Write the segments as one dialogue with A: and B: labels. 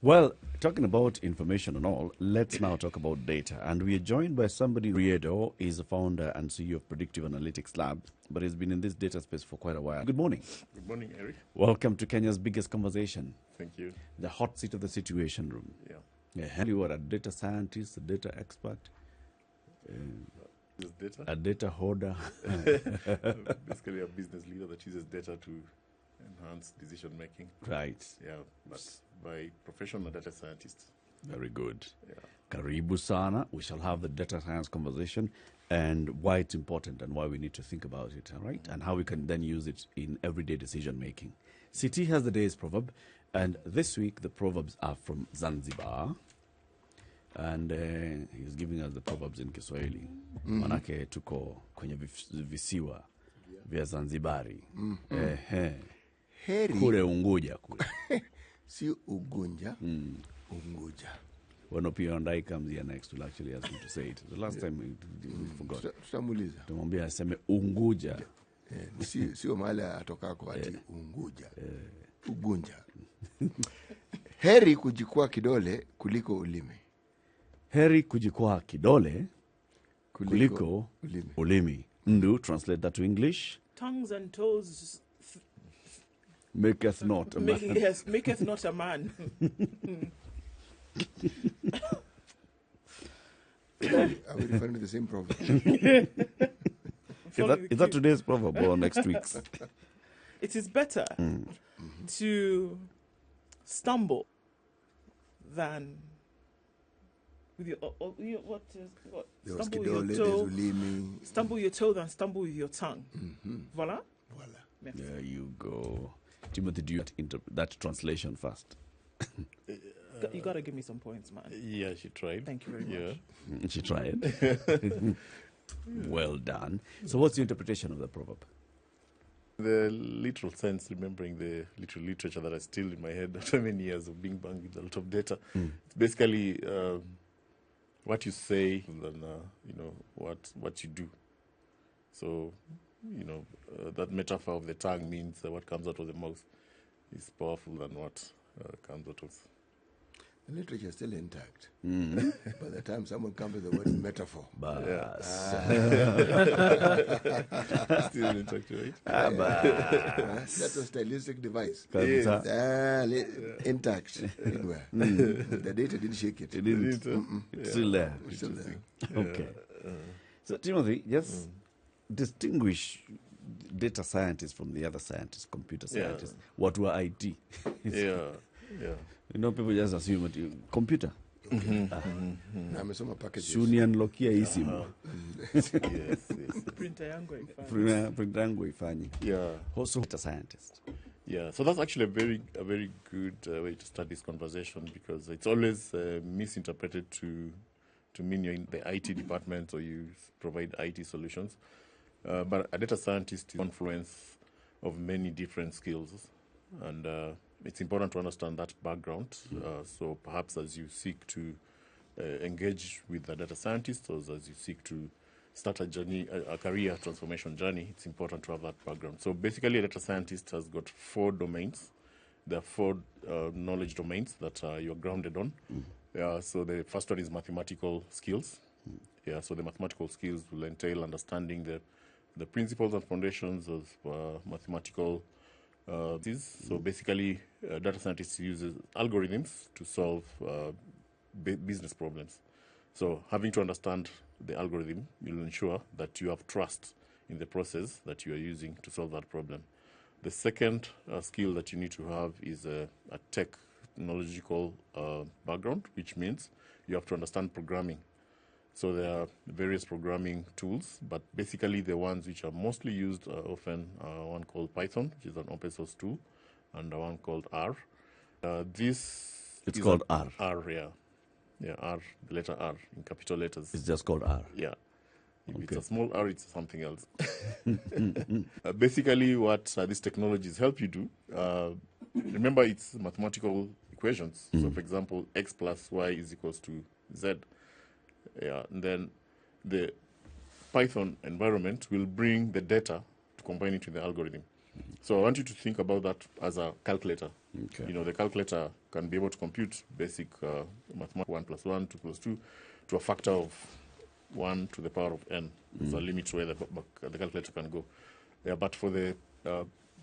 A: Well, talking about information and all, let's now talk about data. And we are joined by somebody, Oriedo is the founder and CEO of Predictive Analytics Lab, but he's been in this data space for quite a while. Good morning.
B: Good morning, Eric.
A: Welcome to Kenya's biggest conversation.
B: Thank you.
A: The hot seat of the situation room.
B: Yeah.
A: You are a data scientist, a data expert,
B: Uses data.
A: a data hoarder.
B: Basically, a business leader that uses data to enhance decision making.
A: Right.
B: Yeah, but by professional data scientist.
A: Very good.
B: Yeah.
A: Karibu sana. We shall have the data science conversation and why it's important and why we need to think about it, all right? And how we can then use it in everyday decision making. City has the day's proverb, and this week the proverbs are from Zanzibar. And he's giving us the proverbs in Kiswahili. Manake tuko kwenye visiwa vya Zanzibari.
C: Heri
A: Kule Unguja kule.
C: si Ugunja, Unguja.
A: When Opio Ndai comes here next, we'll actually ask him to say it. The last time we forgot.
C: Tutamuuliza.
A: Tumwambia aseme Unguja.
C: Sio mahali atokako ati Unguja. Ugunja. Heri kujikwaa kidole kuliko ulimi.
A: Heri kujikwaa kidole kuliko
C: ulimi.
A: ulimi. Ndu, translate that to English.
D: Tongues and toes
A: Maketh not a man.
D: maketh not a man.
C: Are we referring to the same proverb?
A: Is that today's proverb or next week's?
D: It is better to stumble than with your what
C: There was
D: stumble
C: kidole,
D: with
C: there's
D: your toe,
C: ulimi.
D: stumble your toe than stumble with your tongue. Voila.
C: Voila.
D: Merci.
A: There you go. Timothy, do you interpret that translation first?
D: You gotta give me some points, man.
B: Yeah, she tried.
D: Thank you very much.
A: She tried. Well done. So what's your interpretation of the proverb?
B: The literal sense, remembering the literal literature that is still in my head after many years of being banged with a lot of data. It's basically what you say than what you do. So, that metaphor of the tongue means what comes out of the mouth is powerful than what comes out of.
C: The literature is still intact. By the time someone comes with the word metaphor.
B: Still intact, right?
C: That's a stylistic device. Intact. Anywhere. The data didn't shake it.
A: It didn't. It's still there.
C: It's still there.
A: Okay. So, Timothy, just distinguish data scientists from the other scientists, computer scientists. What were IT?
B: Yeah.
A: People just assume that computer.
C: Na amesoma packages.
A: Shuni unlockia hii simu.
B: Yes.
D: Printer yangu haifai.
A: Printer yangu haifanyi.
B: Yeah.
A: Also data scientist.
B: Yeah, so that's actually a very good way to start this conversation, because it's always misinterpreted to mean you're in the IT department or you provide IT solutions. But a data scientist is confluence of many different skills, and it's important to understand that background. So perhaps as you seek to engage with a data scientist, or as you seek to start a journey, a career transformation journey, it's important to have that background. So basically, a data scientist has got 4 domains. There are 4 knowledge domains that you're grounded on. So the first one is mathematical skills. So the mathematical skills will entail understanding the principles and foundations of mathematical so basically, data scientists uses algorithms to solve business problems. So having to understand the algorithm will ensure that you have trust in the process that you are using to solve that problem. The second skill that you need to have is a technological background, which means you have to understand programming. So there are various programming tools, but basically the ones which are mostly used often are one called Python, which is an open source tool, and one called R.
A: It's called R.
B: R, yeah. Yeah, R, the letter R in capital letters.
A: It's just called R.
B: Yeah. If
A: Okay.
B: it's a small R, it's something else. Basically, what these technologies help you do, remember it's mathematical equations. So, for example, x plus y is equals to z. Yeah, and then the Python environment will bring the data to combine it with the algorithm. So I want you to think about that as a calculator.
A: Okay.
B: You know, the calculator can be able to compute basic mathematics, 1 plus 1, 2 plus 2, to a factor of 1 to the power of n. There's a limit where the calculator can go. Yeah, but for the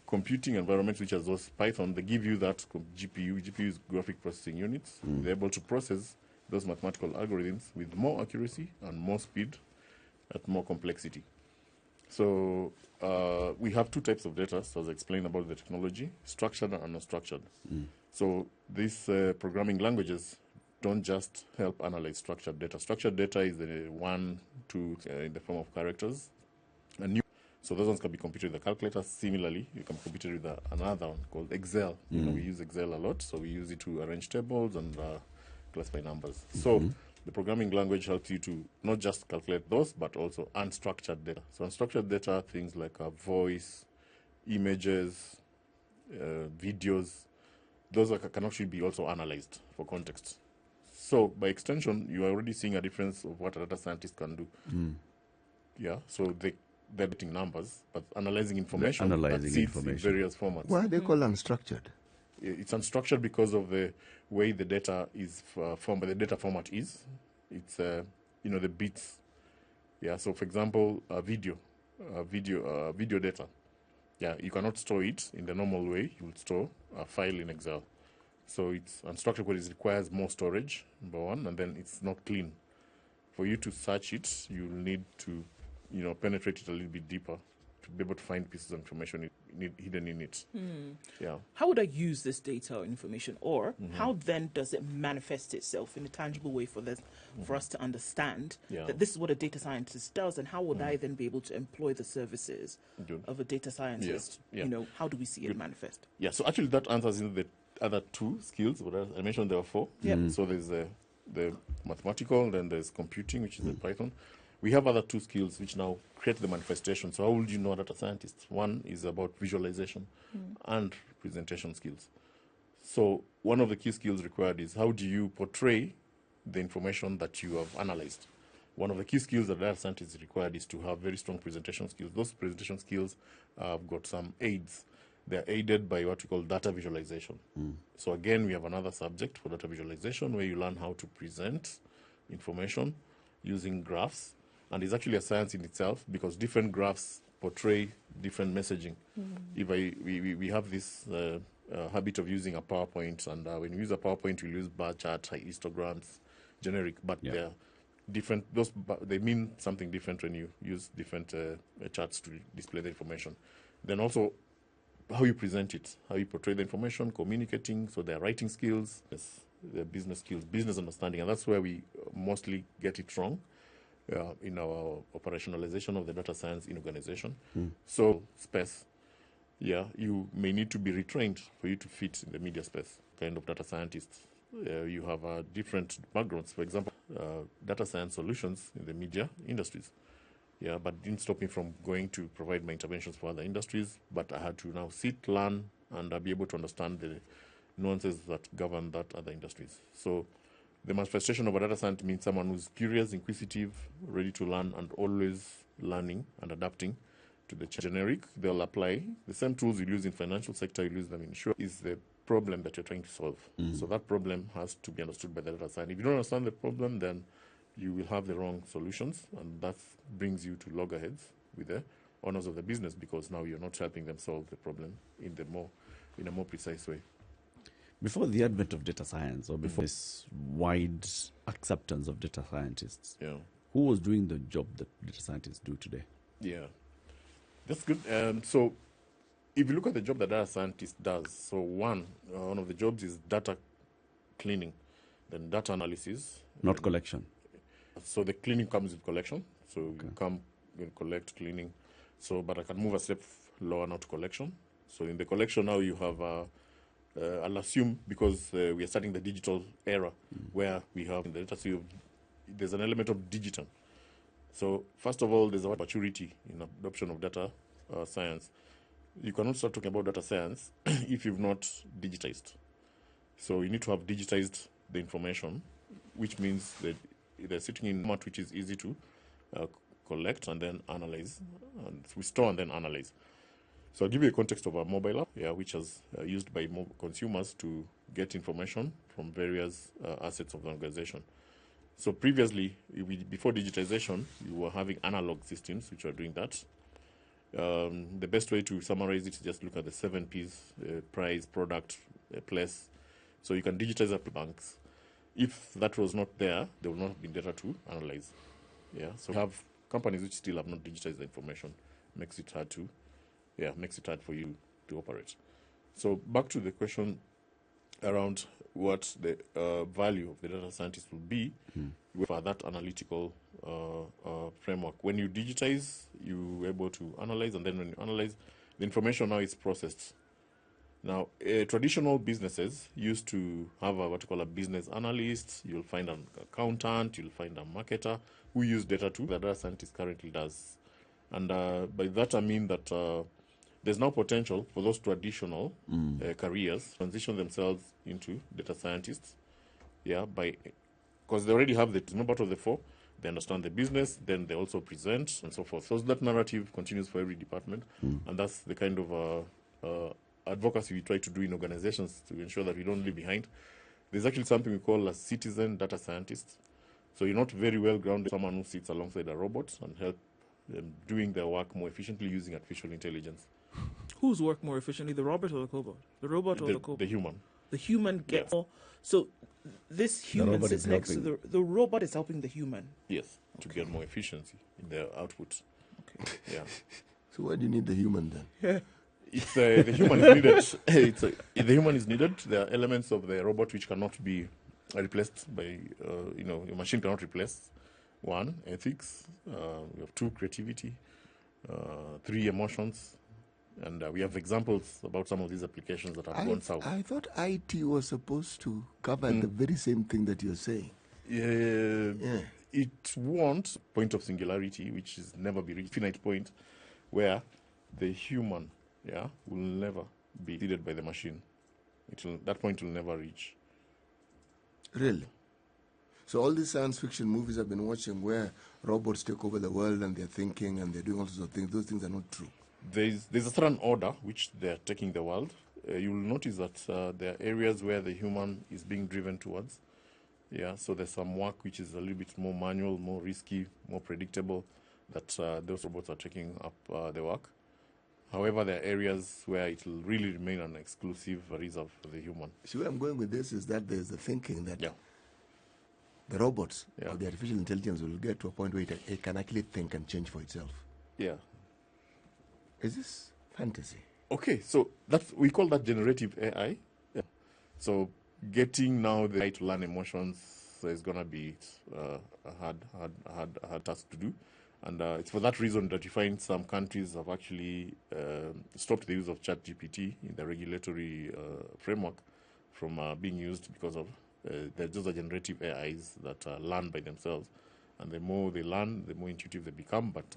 B: computing environment, which is those Python, they give you that GPU. GPU is graphic processing units. They're able to process those mathematical algorithms with more accuracy and more speed at more complexity. So we have two types of data, so as I explained about the technology, structured and unstructured. So these programming languages don't just help analyze structured data. Structured data is the 1, 2 in the form of characters. And so those ones can be computed with a calculator. Similarly, you can compute it with another one called Excel. You know, we use Excel a lot, so we use it to arrange tables and classify numbers. So the programming language helps you to not just calculate those, but also unstructured data. So unstructured data, things like voice, images, videos, those can actually be also analyzed for context. So by extension, you are already seeing a difference of what a data scientist can do. Yeah, so they're getting numbers, but analyzing information that sits in various formats.
C: Why are they called unstructured?
B: It's unstructured because of the way the data is formed, but the data format is. It's, you know, the bits. Yeah, so for example, video data. Yeah, you cannot store it in the normal way. You would store a file in Excel. So it's unstructured because it requires more storage, number one, and then it's not clean. For you to search it, you'll need to, you know, penetrate it a little bit deeper to be able to find pieces of information hidden in it. Yeah.
D: How would I use this data or information, or how then does it manifest itself in a tangible way for us to understand that this is what a data scientist does, and how would I then be able to employ the services of a data scientist?
B: Yeah.
D: You know, how do we see it manifest?
B: Yeah, so actually that answers in the other two skills. What I mentioned there were 4. So there's the mathematical, then there's computing, which is the Python. We have other 2 skills which now create the manifestation. So how would you know a data scientist? One is about visualization and presentation skills. So one of the key skills required is how do you portray the information that you have analyzed? One of the key skills that data scientists required is to have very strong presentation skills. Those presentation skills have got some aids. They're aided by what we call data visualization. So again, we have another subject for data visualization where you learn how to present information using graphs. And it's actually a science in itself because different graphs portray different messaging. If we have this habit of using a PowerPoint, and when you use a PowerPoint, you use bar charts, histograms, generic, but they're different. They mean something different when you use different charts to display the information. Then also how you present it, how you portray the information, communicating, so their writing skills, their business skills, business understanding, and that's where we mostly get it wrong in our operationalization of the data science in organization. So space, you may need to be retrained for you to fit in the media space, kind of data scientists. You have different backgrounds. For example, data science solutions in the media industries. Yeah, but didn't stop me from going to provide my interventions for other industries. But I had to now sit, learn, and be able to understand the nuances that govern that other industries. So the manifestation of a data scientist means someone who's curious, inquisitive, ready to learn, and always learning and adapting to the generic. They'll apply the same tools you use in financial sector, you use them in insurance, is the problem that you're trying to solve. So that problem has to be understood by the data scientist. If you don't understand the problem, then you will have the wrong solutions, and that brings you to loggerheads with the owners of the business because now you're not helping them solve the problem in a more precise way.
A: Before the advent of data science, or before this wide acceptance of data scientists, who was doing the job that data scientists do today?
B: Yeah, that's good. So if you look at the job that data scientist does, so one of the jobs is data cleaning, then data analysis.
A: Not collection.
B: So the cleaning comes with collection. So you come, you collect, cleaning. So, but I can move a step lower now to collection. So in the collection now you have, I'll assume, because we are starting the digital era where we have the data, so there's an element of digital. So first of all, there's a maturity in adoption of data science. You cannot start talking about data science if you've not digitized. So you need to have digitized the information, which means that they're sitting in a format which is easy to collect and then analyze. And we store and then analyze. So I'll give you a context of a mobile app, which is used by consumers to get information from various assets of the organization. So previously, before digitization, you were having analog systems which were doing that. The best way to summarize it is just look at the 7 Ps: price, product, place. So you can digitize up banks. If that was not there would not have been data to analyze. So we have companies which still have not digitized the information. Makes it hard for you to operate. So back to the question around what the value of the data scientist will be for that analytical framework. When you digitize, you're able to analyze, and then when you analyze, the information now is processed. Now, traditional businesses used to have what you call a business analyst. You'll find an accountant, you'll find a marketer who use data too. The data scientist currently does. And by that I mean that there's now potential for those traditional careers transition themselves into data scientists. Because they already have the number of the 4. They understand the business, then they also present and so forth. So that narrative continues for every department, and that's the kind of advocacy we try to do in organizations to ensure that we don't leave behind. There's actually something we call a citizen data scientist. So you're not very well grounded, someone who sits alongside a robot and help them doing their work more efficiently using artificial intelligence.
D: Whose work more efficiently, the robot or the cobot? The robot or the cobot?
B: The human.
D: The human gets more. So this human sits next to the robot is helping the human.
B: Yes, to get more efficiency in their output.
D: Okay.
C: So why do you need the human then?
D: Yeah.
B: If the human is needed, if the human is needed, there are elements of the robot which cannot be replaced by, your machine cannot replace. 1, ethics. We have 2, creativity. 3, emotions. And we have examples about some of these applications that have gone south.
C: I thought IT was supposed to cover the very same thing that you're saying.
B: It won't. Point of singularity, which is never be reached. Finite point, where the human will never be exceeded by the machine. That point will never reach.
C: Really? So all these science fiction movies I've been watching where robots take over the world and they're thinking and they're doing all sorts of things, those things are not true.
B: There's a certain order which they're taking the world. You'll notice that there are areas where the human is being driven towards. So there's some work which is a little bit more manual, more risky, more predictable, that those robots are taking up the work. However, there are areas where it will really remain an exclusive reserve for the human.
C: See, where I'm going with this is that there's the thinking that the robots or the artificial intelligence will get to a point where it can actually think and change for itself.
B: Yeah.
C: Is this fantasy?
B: Okay, so we call that generative AI. So getting now the AI to learn emotions is going to be a hard task to do. And it's for that reason that you find some countries have actually stopped the use of ChatGPT in the regulatory framework from being used because of they're just the generative AIs that learn by themselves. And the more they learn, the more intuitive they become. But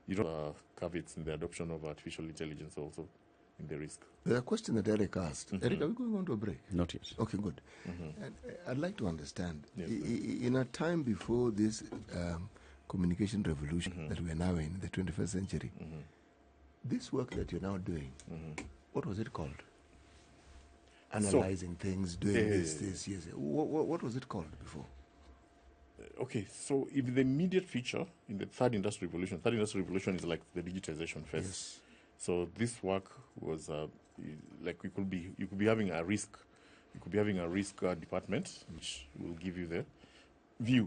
B: you don't have caveats in the adoption of artificial intelligence also in the risk.
C: There's a question that Eric asked. Eric, are we going on to a break?
A: Not yet.
C: Okay, good. And I'd like to understand, in a time before this communication revolution that we are now in the 21st century, this work that you're now doing, what was it called? Analyzing things, doing this, yes. What was it called before?
B: Okay, so if the immediate feature in the third industrial revolution is like the digitization phase.
C: Yes.
B: So this work was like you could be having a risk department which will give you the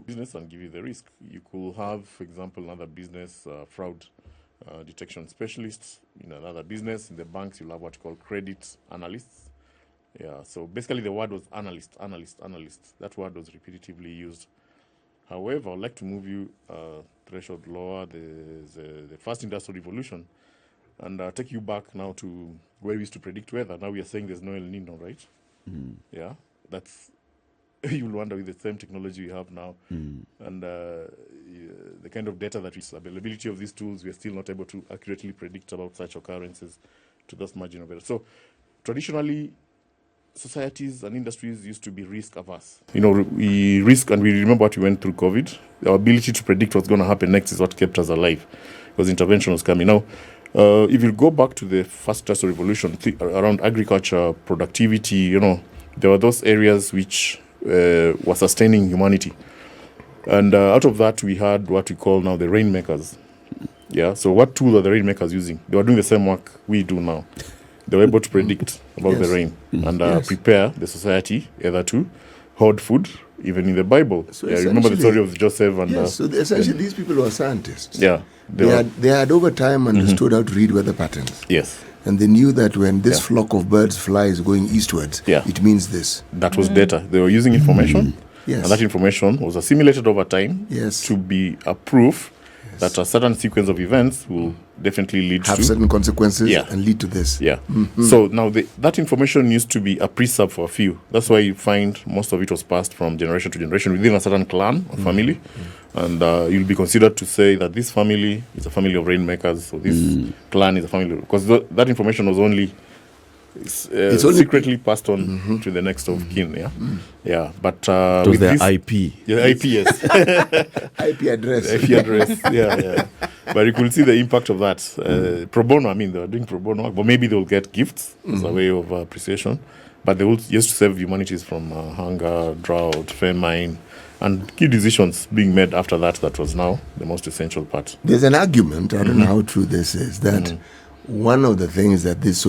B: business and give you the risk. You could have, for example, another business fraud detection specialists in another business. In the banks, you'll have what you call credit analysts. So basically the word was analyst. That word was repetitively used. However, I'd like to move you threshold lower, the first industrial revolution, and take you back now to where we used to predict weather. Now we are saying there's no El Nino, right? That's you'll wonder with the same technology we have now and the kind of data that is availability of these tools, we are still not able to accurately predict about such occurrences to this margin of error. So traditionally, societies and industries used to be risk averse. We risk, and we remember what we went through COVID. Our ability to predict what's going to happen next is what kept us alive, because intervention was coming. Now, If you go back to the first industrial revolution around agriculture, productivity, there were those areas which were sustaining humanity. And out of that, we had what we call now the rainmakers. Yeah. So what tool are the rainmakers using? They were doing the same work we do now. They were able to predict about the rain and prepare the society either to hoard food, even in the Bible. So remember the story of Joseph and.
C: So essentially, these people were scientists.
B: Yeah.
C: They had over time understood how to read weather patterns.
B: Yes.
C: And they knew that when this flock of birds flies going eastwards, it means this.
B: That was data. They were using information.
C: Yes.
B: And that information was assimilated over time to be a proof that a certain sequence of events will definitely lead
C: have
B: to
C: certain consequences and lead to this.
B: Yeah. So now that information used to be a precept for a few. That's why you find most of it was passed from generation to generation within a certain clan or family. And you'll be considered to say that this family is a family of rainmakers, so this clan is a family. Because that information was only it's only secretly passed on to the next of kin. Yeah. But
A: with their IP.
B: Yeah, IP, yes.
C: IP address.
B: IP address. Yeah. But you could see the impact of that. Pro bono, I mean, they were doing pro bono work, but maybe they'll get gifts as a way of appreciation. But they will used to save humanities from hunger, drought, famine, and key decisions being made after that was now the most essential part.
C: There's an argument, I don't know how true this is, that one of the things that this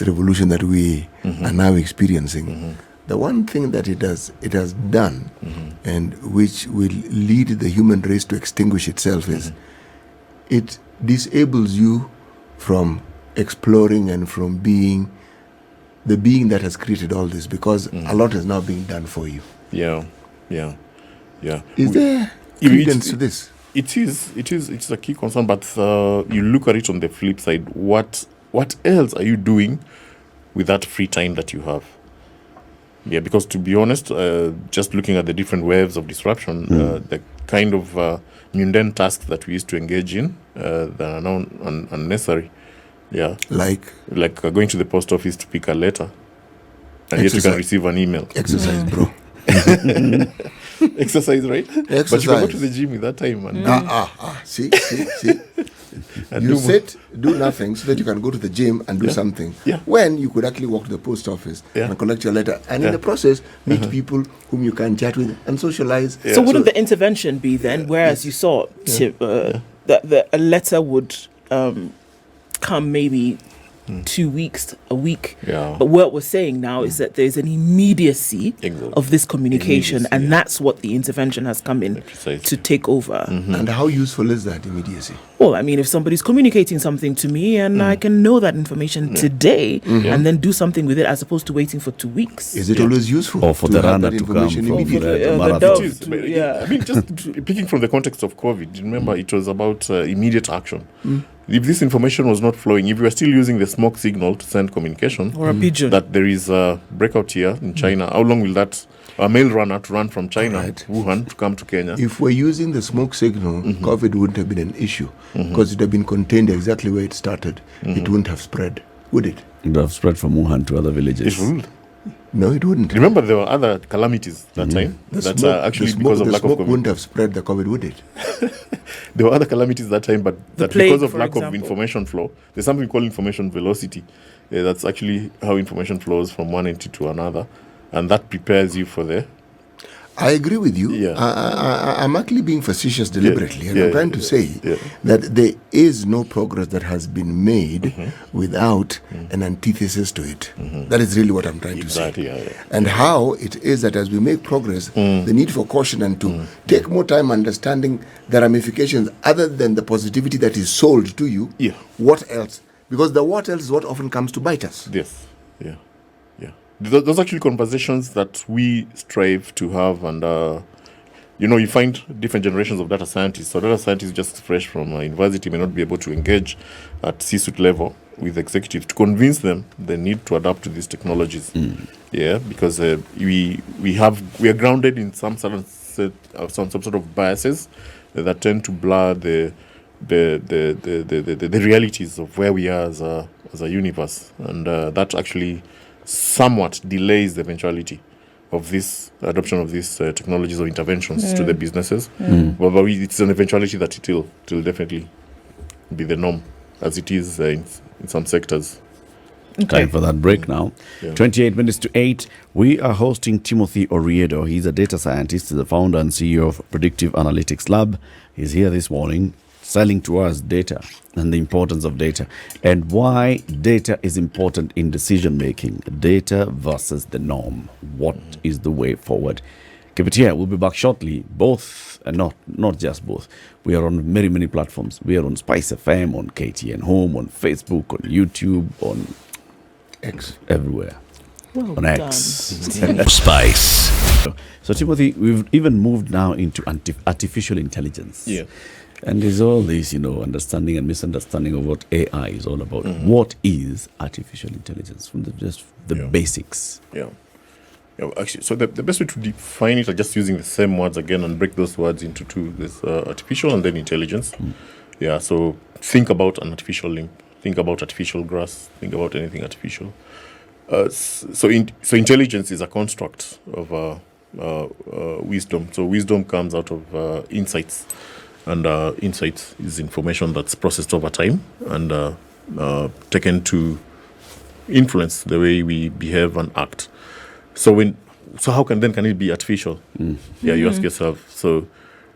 C: revolution that we are now experiencing, the one thing that it has done, and which will lead the human race to extinguish itself, is it disables you from exploring and from being the being that has created all this, because a lot is now being done for you.
B: Yeah.
C: Is there credence to this? It's a key concern, but you look at it on the flip side. What else are you doing with that free time that you have? Yeah, because to be honest, just looking at the different waves of disruption, the kind of mundane tasks that we used to engage in that are now unnecessary. Yeah, like
B: going to the post office to pick a letter, and yet you can receive an email.
C: Exercise, bro.
B: Exercise, right?
C: Exercise.
B: But you can go to the gym in that time. And
C: See. You sit, do nothing, so that you can go to the gym and do something.
B: Yeah.
C: When you could actually walk to the post office and collect your letter, and in the process meet people whom you can chat with and socialize.
D: Yeah. So wouldn't the intervention be then, whereas you saw that a letter would come maybe 2 weeks, a week.
B: Yeah.
D: But what we're saying now is that there's an immediacy of this communication, and that's what the intervention has come in to take over.
C: And how useful is that immediacy?
D: Well, I mean, if somebody's communicating something to me and I can know that information today and then do something with it as opposed to waiting for 2 weeks.
C: Is it always useful?
A: Or for the runner to come from the marathon?
B: I mean, just picking from the context of COVID, remember it was about immediate action. If this information was not flowing, if we were still using the smoke signal to send communication,
D: or a pigeon,
B: that there is a breakout here in China, how long will that a mail runner to run from China, Wuhan, to come to Kenya?
C: If we're using the smoke signal, COVID wouldn't have been an issue because it would have been contained exactly where it started. It wouldn't have spread, would it?
A: It would have spread from Wuhan to other villages.
B: It would.
C: No, it wouldn't.
B: Remember, there were other calamities that time. That's actually because of lack of COVID.
C: The smoke wouldn't have spread the COVID, would it?
B: There were other calamities that time, but that plague, because of lack of information flow, there's something called information velocity. That's actually how information flows from one entity to another, and that prepares you for the...
C: I agree with you.
B: Yeah.
C: I'm actually being facetious deliberately, and I'm trying to say that there is no progress that has been made without an antithesis to it. That is really what I'm trying to say.
B: Yeah.
C: And how it is that as we make progress, the need for caution and to take more time understanding the ramifications other than the positivity that is sold to you.
B: Yeah.
C: What else? Because the what else is what often comes to bite us.
B: Yes. Yeah. Those are actually conversations that we strive to have, and you find different generations of data scientists. So data scientists just fresh from university may not be able to engage at C-suite level with executives to convince them they need to adapt to these technologies. Yeah, because we are grounded in some sort of biases that tend to blur the realities of where we are as a universe, and that actually somewhat delays the eventuality of this adoption of these technologies or interventions to the businesses. But it's an eventuality that it will definitely be the norm, as it is in some sectors.
A: Time for that break now. 28 minutes to 8. We are hosting Timothy Oriedo. He's a data scientist, the founder and CEO of Predictive Analytics Lab. He's here this morning selling to us data and the importance of data and why data is important in decision making. Data versus the norm. What is the way forward? Keep it here. We'll be back shortly. Both, and not just both. We are on many platforms. We are on Spice FM, on KTN Home, on Facebook, on YouTube, on
C: X,
A: everywhere.
D: Well
A: on
D: done.
A: X.
E: Spice.
A: So Timothy, we've even moved now into artificial intelligence.
B: Yeah.
A: And there's all this, understanding and misunderstanding of what AI is all about. What is artificial intelligence? From the basics.
B: Yeah. Actually, so the best way to define it are just using the same words again and break those words into two. There's artificial and then intelligence. Yeah, so think about an artificial limb. Think about artificial grass. Think about anything artificial. So intelligence is a construct of wisdom. So wisdom comes out of insights. And insights is information that's processed over time and taken to influence the way we behave and act. So how can it be artificial? Yeah, you ask yourself. So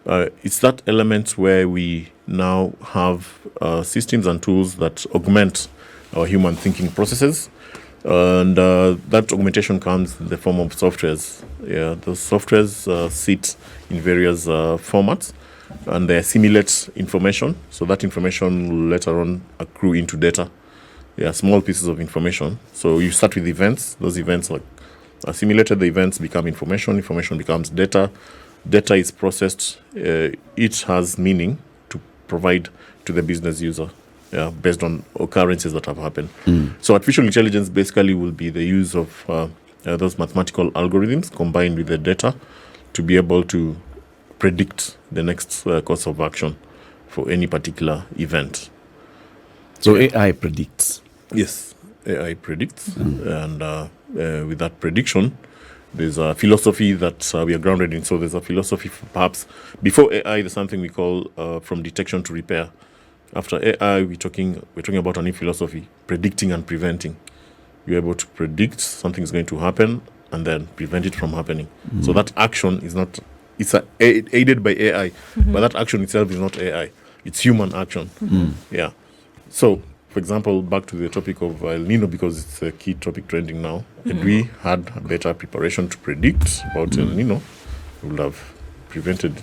B: it's that element where we now have systems and tools that augment our human thinking processes, and that augmentation comes in the form of softwares. Yeah, those softwares sit in various formats, and they assimilate information. So that information will later on accrue into data. Yeah, small pieces of information. So you start with events. Those events assimilated, the events become information. Information becomes data. Data is processed. It has meaning to provide to the business user, based on occurrences that have happened. So artificial intelligence basically will be the use of those mathematical algorithms combined with the data to be able to predict the next course of action for any particular event.
A: So AI predicts.
B: Yes, AI predicts, and with that prediction, there's a philosophy that we are grounded in. So there's a philosophy, perhaps before AI, there's something we call from detection to repair. After AI, we're talking about a new philosophy, predicting and preventing. You're able to predict something's going to happen and then prevent it from happening. So that action is not. It's aided by AI, but that action itself is not AI. It's human action. Yeah. So, for example, back to the topic of El Nino, because it's a key topic trending now. Had we had a better preparation to predict about El Nino, we would have prevented,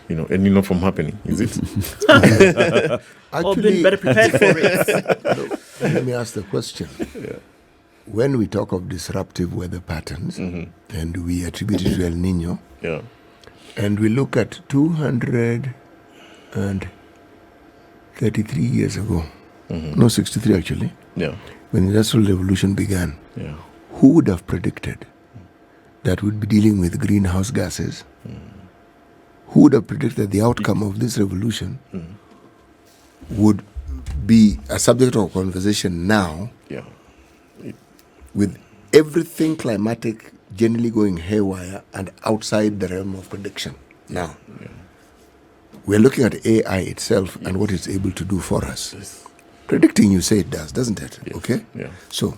B: El Nino from happening. Is it?
D: Or been better prepared for it.
C: Let me ask the question. When we talk of disruptive weather patterns, and we attribute it to El Nino, and we look at 233 years ago, no, 63 actually, when the Industrial Revolution began, who would have predicted that we'd be dealing with greenhouse gases? Who would have predicted the outcome of this revolution would be a subject of conversation now? With everything climatic generally going haywire and outside the realm of prediction. Now, we're looking at AI itself and what it's able to do for us. Predicting, you say it does, doesn't it? Okay? So,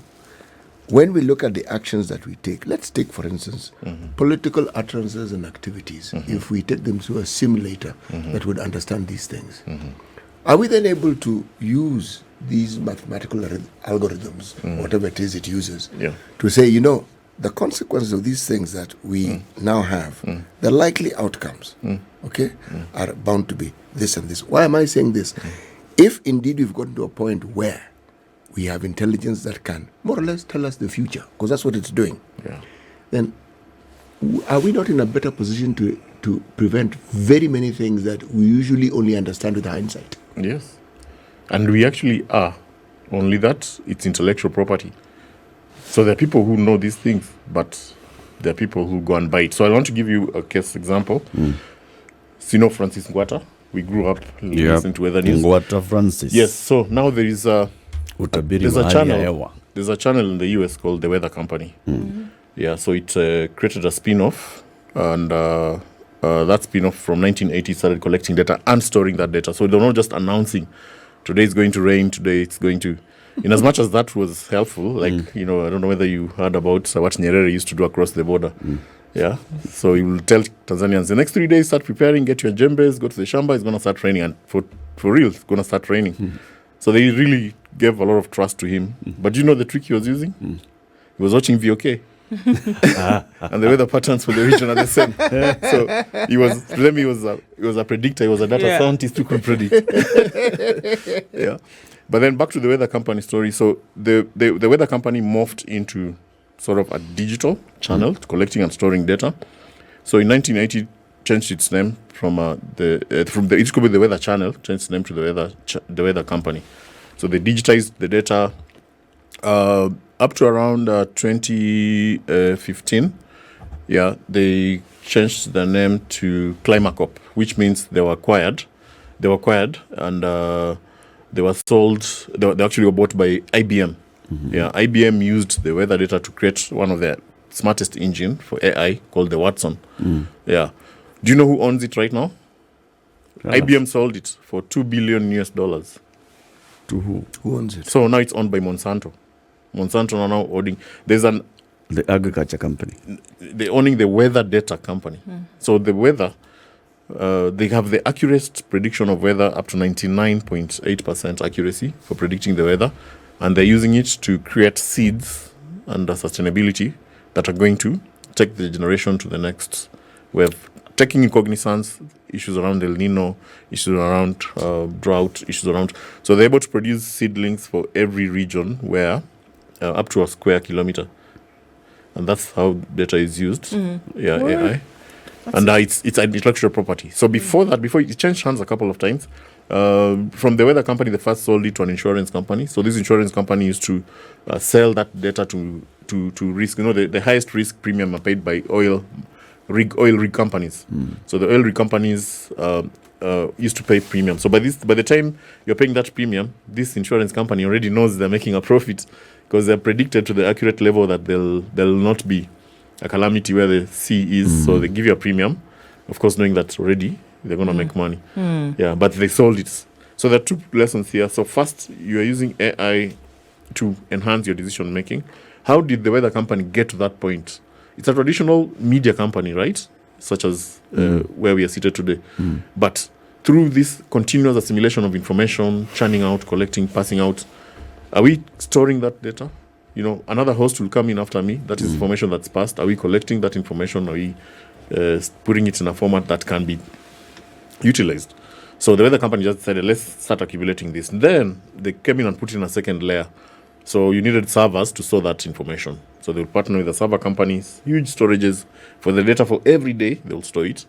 C: when we look at the actions that we take, let's take, for instance, political utterances and activities. If we take them through a simulator that would understand these things, are we then able to use these mathematical algorithms, whatever it is it uses, to say, the consequences of these things that we now have, the likely outcomes, are bound to be this and this. Why am I saying this? If indeed we've gotten to a point where we have intelligence that can more or less tell us the future, because that's what it's doing, then are we not in a better position to prevent very many things that we usually only understand with hindsight?
B: Yes. And we actually are. Only that, it's intellectual property. So there are people who know these things, but there are people who go and buy it. So I want to give you a case example. Francis Ngwata. We grew up listening to weather news.
A: Ngwata Francis.
B: Yes. So now there's a channel. There's a channel in the US called The Weather Company. Yeah. So it created a spin-off, and that spin-off from 1980 started collecting data and storing that data. So they're not just announcing, today it's going to rain, today it's going to... In as much as that was helpful, like, I don't know whether you heard about what Nyerere used to do across the border. Yeah. So he will tell Tanzanians, the next 3 days, start preparing, get your jembes, go to the shamba, it's going to start raining. And for real, it's going to start raining. So they really gave a lot of trust to him. But do you know the trick he was using? He was watching VOK. And the weather patterns for the region are the same. So he was a predictor. He was a data scientist who could predict. Yeah. But then back to the weather company story. So the weather company morphed into sort of a digital channel collecting and storing data. So in 1980, changed its name from it could be the weather channel, changed its name to the weather company. So they digitized the data up to around 2015. Yeah, they changed the name to Climacorp, which means they were acquired, and they were sold. They actually were bought by IBM. Yeah, IBM used the weather data to create one of their smartest engine for AI called the Watson. Yeah, do you know who owns it right now? IBM sold it for $2 billion US.
A: To who?
C: Who owns it?
B: So now it's owned by Monsanto. Monsanto are now owning.
A: The agriculture company.
B: They're owning the weather data company. So the weather, they have the accurate prediction of weather up to 99.8% accuracy for predicting the weather. And they're using it to create seeds under sustainability that are going to take the generation to the next wave, taking in cognizance issues around El Nino, issues around drought, issues around... So they're able to produce seedlings for every region where up to a square kilometer. And that's how data is used. Yeah, what? AI. And it's an intellectual property. So before it changed hands a couple of times. From the weather company, they first sold it to an insurance company. So this insurance company used to sell that data to risk. The highest risk premium are paid by oil rig companies. So the oil rig companies used to pay premium. So by the time you're paying that premium, this insurance company already knows they're making a profit because they're predicted to the accurate level that there'll not be a calamity where the sea is. So they give you a premium, of course, knowing that already they're going to make money. Yeah, but they sold it. So there are two lessons here. So first, you are using AI to enhance your decision making. How did the weather company get to that point? It's a traditional media company, right? Such as where we are seated today. But through this continuous assimilation of information, churning out, collecting, passing out, are we storing that data? Another host will come in after me. That is information that's passed. Are we collecting that information? Are we putting it in a format that can be utilized? So the weather company just decided, let's start accumulating this. Then they came in and put in a second layer. So you needed servers to store that information. So they will partner with the server companies, huge storages for the data for every day. They will store it.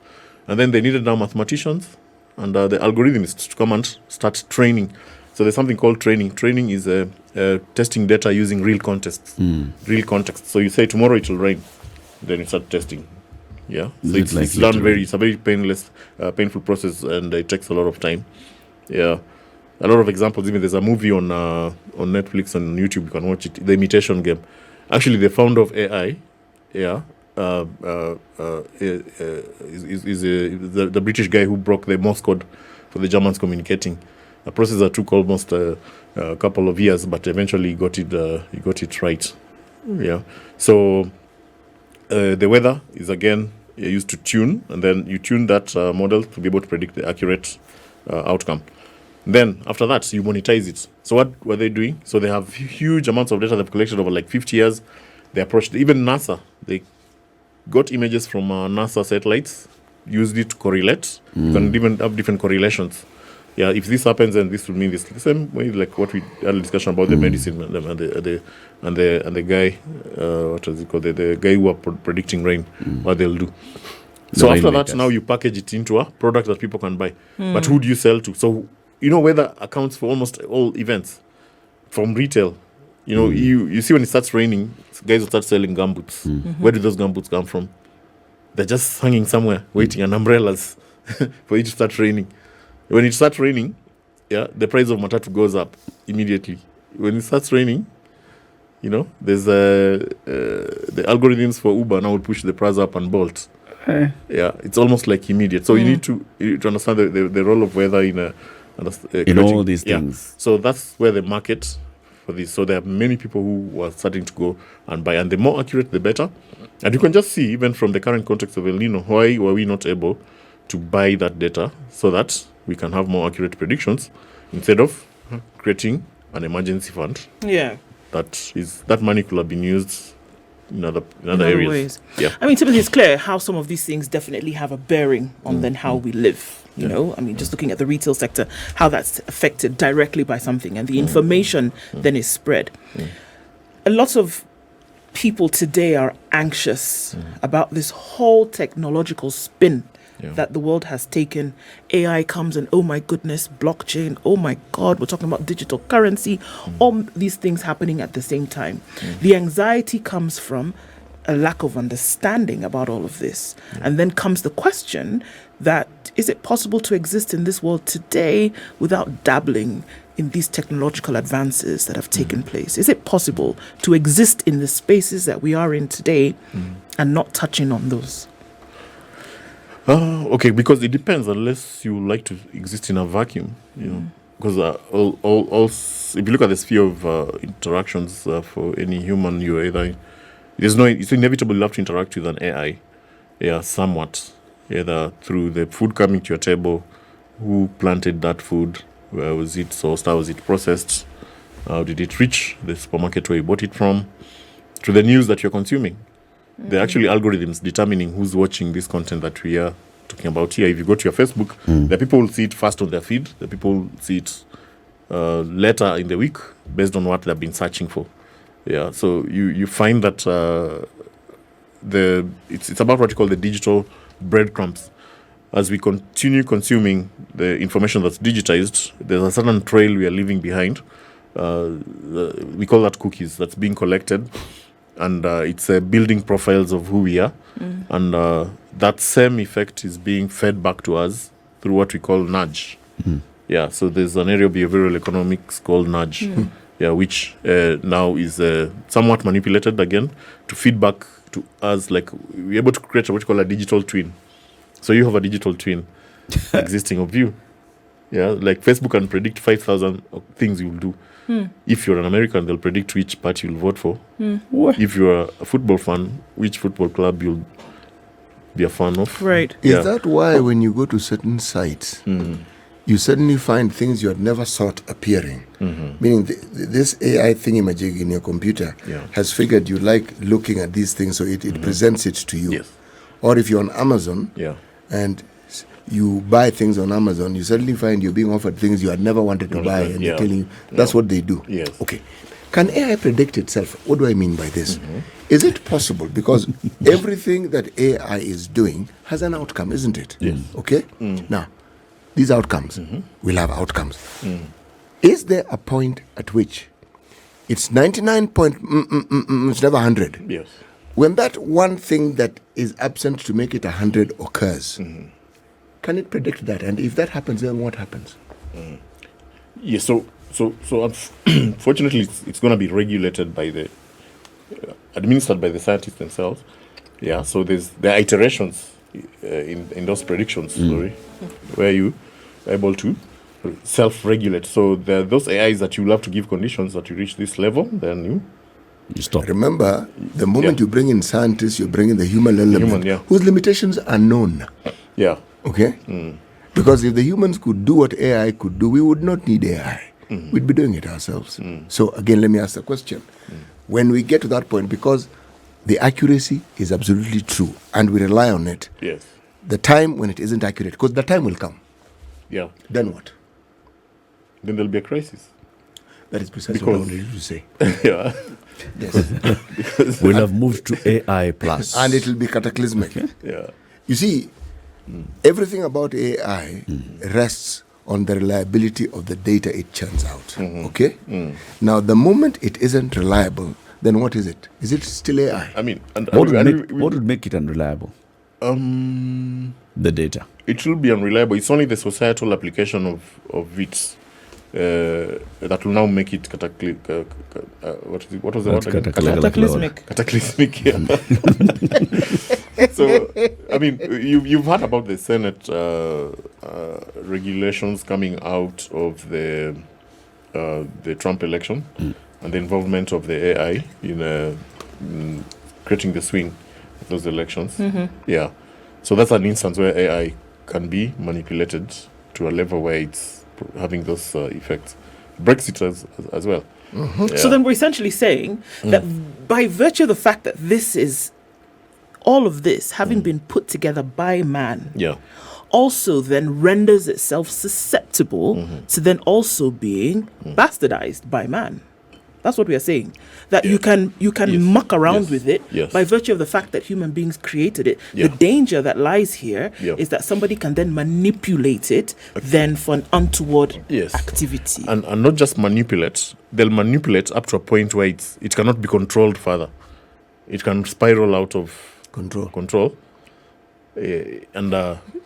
B: And then they needed now mathematicians and the algorithms to come and start training. So there's something called training. Training is testing data using real contexts. Real context. So you say tomorrow it will rain. Then you start testing. Yeah. So it's done it's a very painful process, and it takes a lot of time. Yeah. A lot of examples. Even there's a movie on Netflix and YouTube. You can watch it. The Imitation Game. Actually, the founder of AI, is the British guy who broke the Morse code for the Germans communicating. A process that took almost a couple of years, but eventually he got it right. Yeah. So the weather is again used to tune, and then you tune that model to be able to predict the accurate outcome. Then after that, you monetize it. So what were they doing? So they have huge amounts of data they've collected over like 50 years. They approached even NASA. They got images from NASA satellites, used it to correlate. You can even have different correlations. Yeah, if this happens, then this will mean this. The same way, like what we had a discussion about the medicine and the guy, what was it called? The guy who are predicting rain, what they'll do. So after that, now you package it into a product that people can buy. But who do you sell to? So weather accounts for almost all events, from retail. You see when it starts raining, guys will start selling gumboots. Where do those gumboots come from? They're just hanging somewhere, waiting, and umbrellas for it to start raining. When it starts raining, the price of matatu goes up immediately. When it starts raining, there's the algorithms for Uber now will push the price up and Bolt. Yeah, it's almost like immediate. So you need to understand the role of weather in
A: in all these things.
B: So that's where the market for this. So there are many people who were starting to go and buy, and the more accurate, the better. And you can just see, even from the current context of El Nino, why were we not able to buy that data so that we can have more accurate predictions instead of creating an emergency fund?
D: Yeah.
B: That money could have been used in other areas.
D: Ways.
B: Yeah.
D: I mean, typically it's clear how some of these things definitely have a bearing on then how we live. You know, I mean, just looking at the retail sector, how that's affected directly by something, and the information then is spread. A lot of people today are anxious about this whole technological spin that the world has taken. AI comes and, oh my goodness, blockchain, oh my God, we're talking about digital currency, all these things happening at the same time. The anxiety comes from a lack of understanding about all of this. And then comes the question that, is it possible to exist in this world today without dabbling in these technological advances that have taken place? Is it possible to exist in the spaces that we are in today and not touching on those?
B: Okay, because it depends. Unless you like to exist in a vacuum, you know. Because if you look at the sphere of interactions for any human, it's inevitable you have to interact with an AI, somewhat, either through the food coming to your table, who planted that food, where was it sourced, how was it processed, how did it reach the supermarket where you bought it from, to the news that you're consuming. There are actually algorithms determining who's watching this content that we are talking about here. If you go to your Facebook, the people will see it first on their feed. The people will see it later in the week based on what they've been searching for. Yeah, so you find that it's about what you call the digital breadcrumbs. As we continue consuming the information that's digitized, there's a certain trail we are leaving behind. We call that cookies, that's being collected. And it's building profiles of who we are. And that same effect is being fed back to us through what we call nudge. Yeah, so there's an area of behavioral economics called nudge, which now is somewhat manipulated again to feed back to us. Like, we're able to create what you call a digital twin. So you have a digital twin existing of you. Yeah, like Facebook can predict 5,000 things you'll do. If you're an American, they'll predict which party you'll vote for. If you're a football fan, which football club you'll be a fan of.
D: Right.
C: Is that why when you go to certain sites, you suddenly find things you had never thought appearing? Meaning this AI thingamajig in your computer has figured you like looking at these things, so it presents it to you.
B: Yes.
C: Or if you're on Amazon and you buy things on Amazon, you suddenly find you're being offered things you had never wanted to buy, and they're telling you that's what they do.
B: Yes.
C: Okay. Can AI predict itself? What do I mean by this? Is it possible? Because everything that AI is doing has an outcome, isn't it?
B: Yes.
C: Okay? Now, these outcomes will have outcomes. Is there a point at which it's 99 point, it's never 100?
B: Yes.
C: When that one thing that is absent to make it 100 occurs, can it predict that? And if that happens, then what happens?
B: Yes. So fortunately, it's going to be regulated by administered by the scientists themselves. Yeah. So there are iterations in those predictions. Where you are able to self-regulate. So there are those AIs that you will have to give conditions that you reach this level, then you stop.
C: Remember, the moment you bring in scientists, you bring in the human element, whose limitations are known.
B: Yeah.
C: Okay? Because if the humans could do what AI could do, we would not need AI. We'd be doing it ourselves. So again, let me ask the question. When we get to that point, because the accuracy is absolutely true, and we rely on it, the time when it isn't accurate, because the time will come.
B: Yeah.
C: Then what?
B: Then there'll be a crisis.
C: That is precisely what I wanted you to say.
B: Yeah.
C: Yes.
A: Because we'll have moved to AI plus.
C: And it will be cataclysmic.
B: Yeah.
C: You see, everything about AI rests on the reliability of the data it churns out. Okay? Now, the moment it isn't reliable, then what is it? Is it still AI?
B: I mean,
A: what would make it unreliable? The data.
B: It will be unreliable. It's only the societal application of it that will now make it what was the word again?
D: Cataclysmic.
B: Cataclysmic, yeah. So, I mean, you've heard about the Senate regulations coming out of the Trump election and the involvement of the AI in creating the swing of those elections. Yeah. So that's an instance where AI can be manipulated to a level where it's having those effects. Brexit as well. Yeah.
D: So then we're essentially saying that by virtue of the fact that all of this having been put together by man, also then renders itself susceptible to then also being bastardized by man. That's what we are saying. That you can muck around with it by virtue of the fact that human beings created it. The danger that lies here is that somebody can then manipulate it then for an untoward activity.
B: And not just manipulate, they'll manipulate up to a point where it cannot be controlled further. It can spiral out of control. And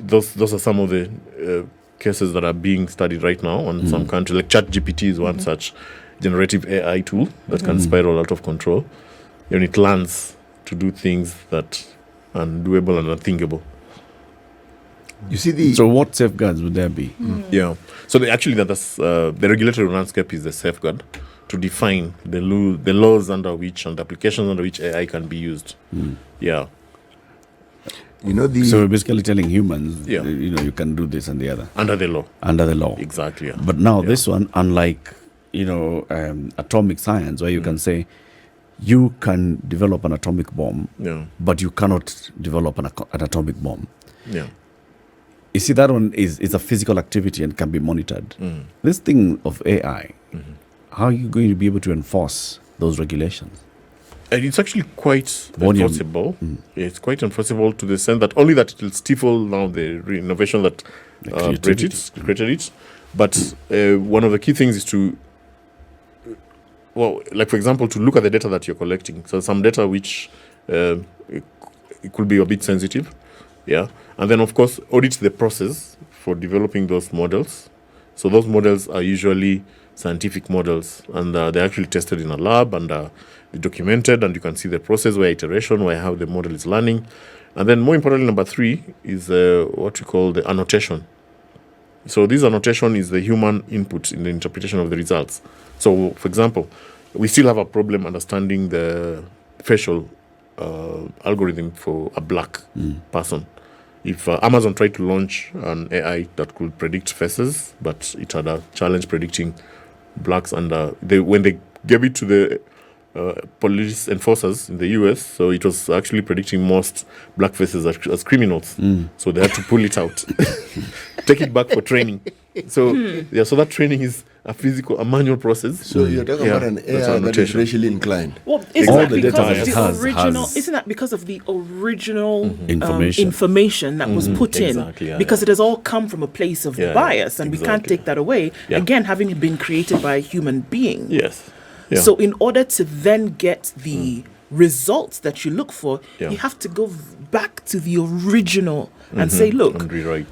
B: those are some of the cases that are being studied right now on some countries. Like ChatGPT is one such generative AI tool that can spiral out of control, and it learns to do things that are undoable and unthinkable.
C: You see
A: So what safeguards would there be?
B: Yeah. So that's the regulatory landscape is the safeguard to define the laws under which and the applications under which AI can be used. Yeah.
A: So we're basically telling humans, you can do this and the other.
B: Under the law.
A: Under the law.
B: Exactly. Yeah.
A: But now this one, unlike atomic science, where you can say you can develop an atomic bomb, but you cannot develop an atomic bomb.
B: Yeah.
A: You see, that one is a physical activity and can be monitored. This thing of AI, how are you going to be able to enforce those regulations?
B: And it's actually quite enforceable. It's quite enforceable to the extent that only that it will stifle now the innovation that created it. But one of the key things is to, like for example, to look at the data that you're collecting. So some data which it could be a bit sensitive, and then of course audit the process for developing those models. So those models are usually scientific models, and they're actually tested in a lab, and they're documented, and you can see the process where how the model is learning. And then more importantly, number 3 is what we call the annotation. So this annotation is the human input in the interpretation of the results. So, for example, we still have a problem understanding the facial algorithm for a black person. If Amazon tried to launch an AI that could predict faces, but it had a challenge predicting blacks, and when they gave it to the police enforcers in the US, so it was actually predicting most black faces as criminals. So they had to pull it out, take it back for training. So so that training is a manual process.
C: So you're talking about an AI that is racially inclined.
D: Well, isn't that because of the original information that was put in? Because it has all come from a place of bias, and we can't take that away. Again, having been created by a human being.
B: Yes.
D: So in order to then get the results that you look for, you have to go back to the original and say, look,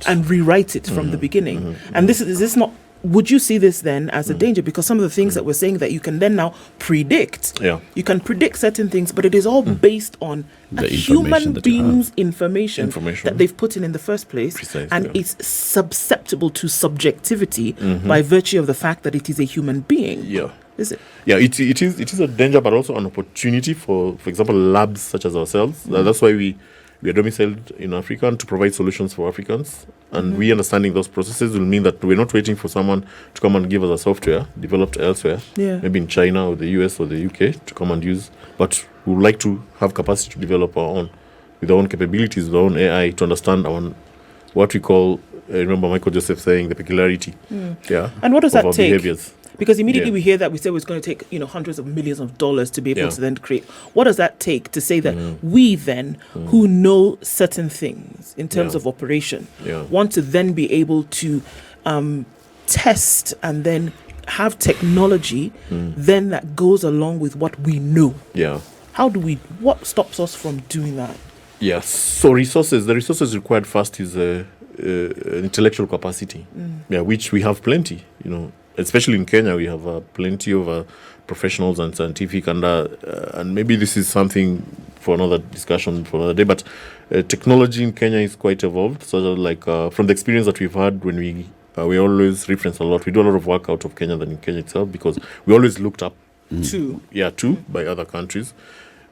D: and rewrite it from the beginning. And is this not? Would you see this then as a danger? Because some of the things that we're saying that you can then now predict, you can predict certain things, but it is all based on a human being's information that they've put in the first place.
B: Precisely,
D: and it's susceptible to subjectivity by virtue of the fact that it is a human being. Is it?
B: Yeah, it is a danger, but also an opportunity for example, labs such as ourselves. That's why we are domiciled in Africa, and to provide solutions for Africans. And we understanding those processes will mean that we're not waiting for someone to come and give us a software developed elsewhere, maybe in China or the US or the UK, to come and use. But we would like to have capacity to develop our own, with our own capabilities, with our own AI, to understand what we call, remember Michael Joseph saying, the peculiarity
D: and what does that take?
B: Behaviors.
D: Because immediately we hear that, we say it's going to take hundreds of millions of dollars to be able to then create. What does that take to say that we then, who know certain things in terms of operation, want to then be able to test and then have technology then that goes along with what we know? What stops us from doing that?
B: Yes. So the resources required first is intellectual capacity, which we have plenty, Especially in Kenya, we have plenty of professionals and scientific, and maybe this is something for another discussion for another day. But technology in Kenya is quite evolved. So like from the experience that we've had when we always reference a lot. We do a lot of work out of Kenya than in Kenya itself because we always looked up to by other countries.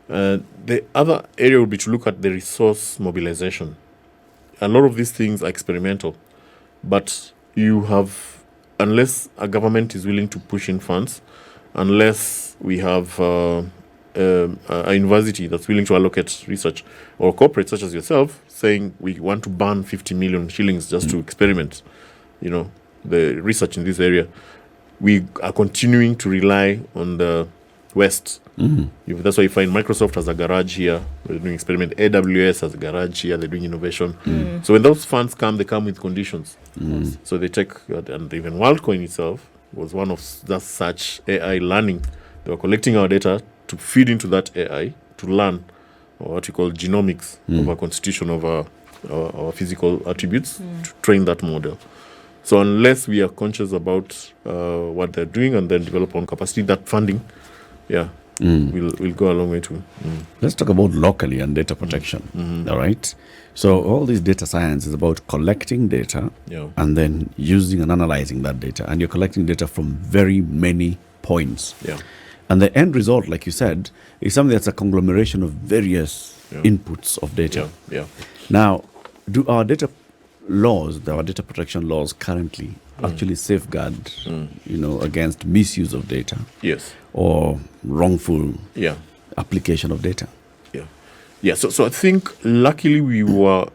B: The other area would be to look at the resource mobilization. A lot of these things are experimental, but you have, unless a government is willing to push in funds, unless we have a university that's willing to allocate research, or corporates such as yourself saying we want to burn 50 million shillings just to experiment, the research in this area, we are continuing to rely on the West. That's why you find Microsoft has a garage here, they're doing experiment. AWS has a garage here, they're doing innovation. So when those funds come, they come with conditions. So they take, and even WorldCoin itself was one of such AI learning. They were collecting our data to feed into that AI to learn what we call genomics of our constitution of our physical attributes to train that model. So unless we are conscious about what they're doing and then develop on capacity, that funding, we'll go a long way too.
A: Let's talk about locally and data protection. All right. So all this data science is about collecting data and then using and analyzing that data. And you're collecting data from very many points. And the end result, like you said, is something that's a conglomeration of various inputs of data. Now, do our data protection laws currently actually safeguard, against misuse of data?
B: Yes.
A: Or wrongful application of data?
B: So I think luckily we were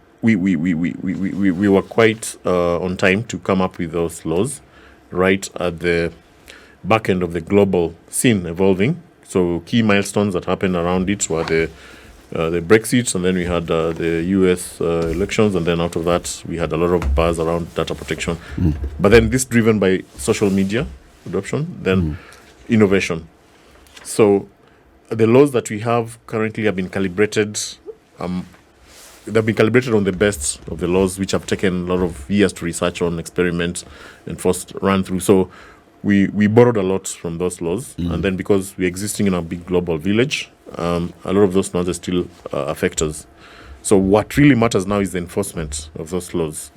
B: quite on time to come up with those laws right at the back end of the global scene evolving. So key milestones that happened around it were the Brexit, and then we had the US elections, and then out of that we had a lot of buzz around data protection. But then this driven by social media adoption, then innovation. So the laws that we have currently have been calibrated. They've been calibrated on the best of the laws, which have taken a lot of years to research on, experiment, and first run through. So we borrowed a lot from those laws, and then because we're existing in a big global village, a lot of those laws still affect us. So what really matters now is the enforcement of those laws.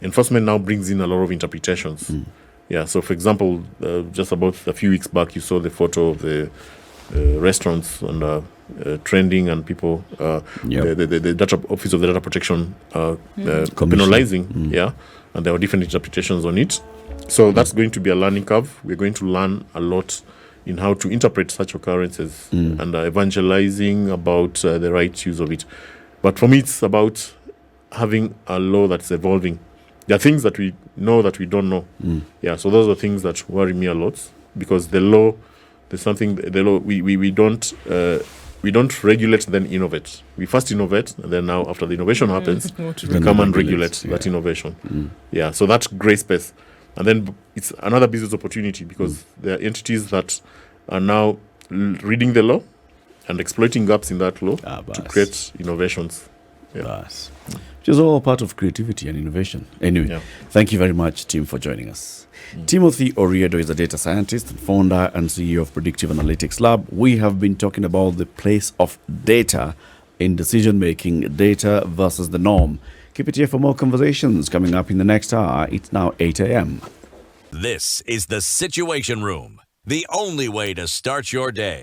B: Enforcement now brings in a lot of interpretations. So for example, just about a few weeks back, you saw the photo of the restaurants and trending, and people, the data office of the data protection penalizing, and there were different interpretations on it. So that's going to be a learning curve. We're going to learn a lot in how to interpret such occurrences and evangelizing about the right use of it. But for me, it's about having a law that's evolving. There are things that we know that we don't know. So those are things that worry me a lot, because the law, there's something, the law, we don't regulate then innovate. We first innovate, and then now after the innovation happens, we come and regulate that innovation. So that's gray space. And then it's another business opportunity, because there are entities that are now reading the law and exploiting gaps in that law to create innovations.
A: Which is all part of creativity and innovation. Anyway, thank you very much, Tim, for joining us. Timothy Oriedo is a data scientist, founder and CEO of Predictive Analytics Lab. We have been talking about the place of data in decision-making, data versus the norm. Keep it here for more conversations coming up in the next hour. It's now 8 a.m.
E: This is the Situation Room, the only way to start your day.